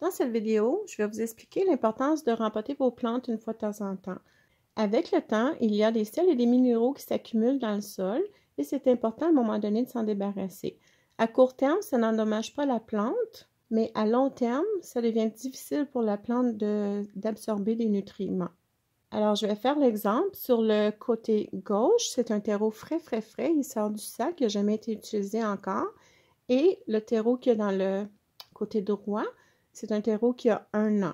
Dans cette vidéo, je vais vous expliquer l'importance de rempoter vos plantes une fois de temps en temps. Avec le temps, il y a des sels et des minéraux qui s'accumulent dans le sol et c'est important à un moment donné de s'en débarrasser. À court terme, ça n'endommage pas la plante, mais à long terme, ça devient difficile pour la plante d'absorber des nutriments. Alors, je vais faire l'exemple. Sur le côté gauche, c'est un terreau frais, il sort du sac, il n'a jamais été utilisé encore. Et le terreau qui est dans le côté droit, c'est un terreau qui a 1 an.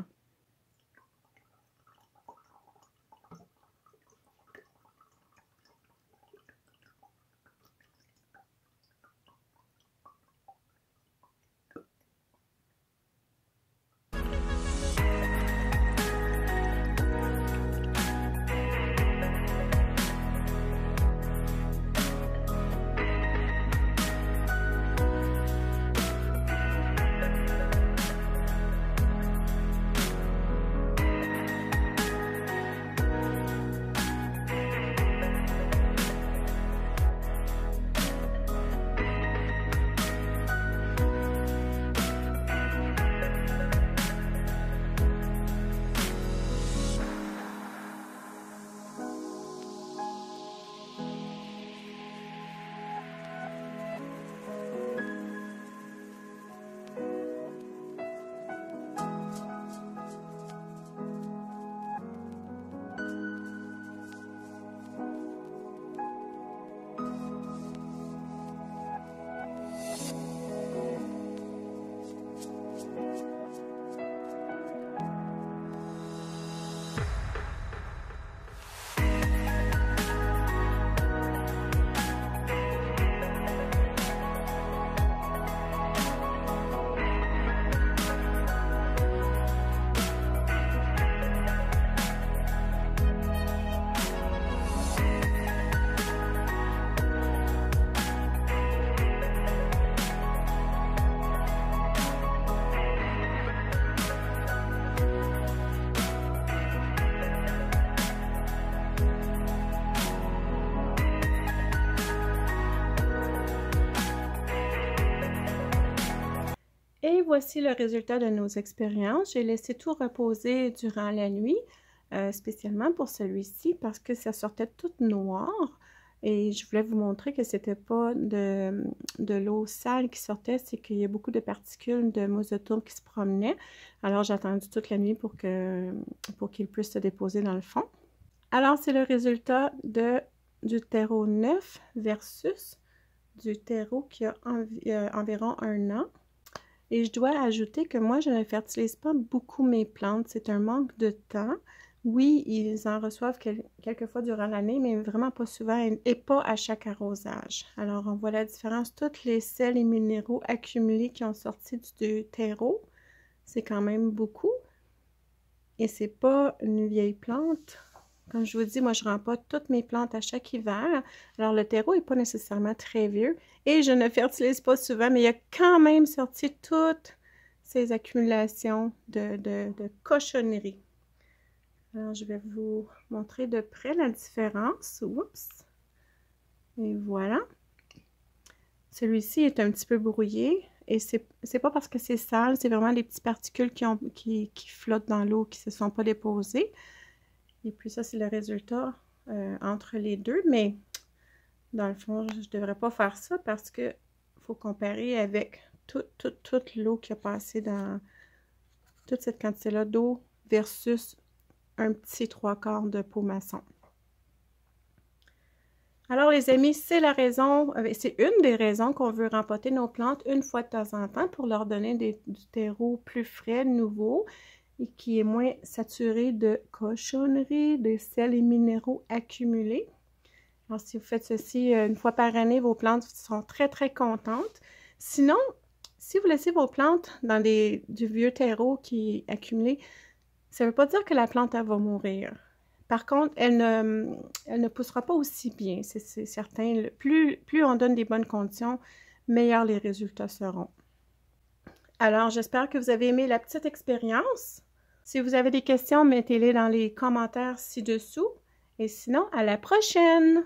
Et voici le résultat de nos expériences. J'ai laissé tout reposer durant la nuit, spécialement pour celui-ci parce que ça sortait tout noir. Et je voulais vous montrer que c'était pas de l'eau sale qui sortait, c'est qu'il y a beaucoup de particules de mousse de tourbe qui se promenaient. Alors j'ai attendu toute la nuit pour qu'il puisse se déposer dans le fond. Alors c'est le résultat du terreau neuf versus du terreau qui a environ 1 an. Et je dois ajouter que moi, je ne fertilise pas beaucoup mes plantes. C'est un manque de temps. Oui, ils en reçoivent quelques fois durant l'année, mais vraiment pas souvent et pas à chaque arrosage. Alors, on voit la différence. Tous les sels et minéraux accumulés qui ont sorti du terreau, c'est quand même beaucoup. Et c'est pas une vieille plante. Comme je vous dis, moi, je rempote toutes mes plantes à chaque hiver. Alors, le terreau n'est pas nécessairement très vieux. Et je ne fertilise pas souvent, mais il a quand même sorti toutes ces accumulations de cochonneries. Alors, je vais vous montrer de près la différence. Oups! Et voilà. Celui-ci est un petit peu brouillé. Et c'est pas parce que c'est sale, c'est vraiment des petites particules qui flottent dans l'eau, qui ne se sont pas déposées. Et puis ça, c'est le résultat entre les deux. Mais dans le fond, je ne devrais pas faire ça parce qu'il faut comparer avec toute l'eau qui a passé dans toute cette quantité-là d'eau versus un petit 3/4 de pot maçon. Alors les amis, c'est la raison, c'est une des raisons qu'on veut rempoter nos plantes une fois de temps en temps pour leur donner du terreau plus frais, nouveau, et qui est moins saturé de cochonneries, de sels et minéraux accumulés. Alors, si vous faites ceci une fois par année, vos plantes sont très, très contentes. Sinon, si vous laissez vos plantes dans du vieux terreau qui est accumulé, ça ne veut pas dire que la plante, elle va mourir. Par contre, elle ne poussera pas aussi bien, c'est certain. Plus on donne des bonnes conditions, meilleurs les résultats seront. Alors, j'espère que vous avez aimé la petite expérience. Si vous avez des questions, mettez-les dans les commentaires ci-dessous. Et sinon, à la prochaine!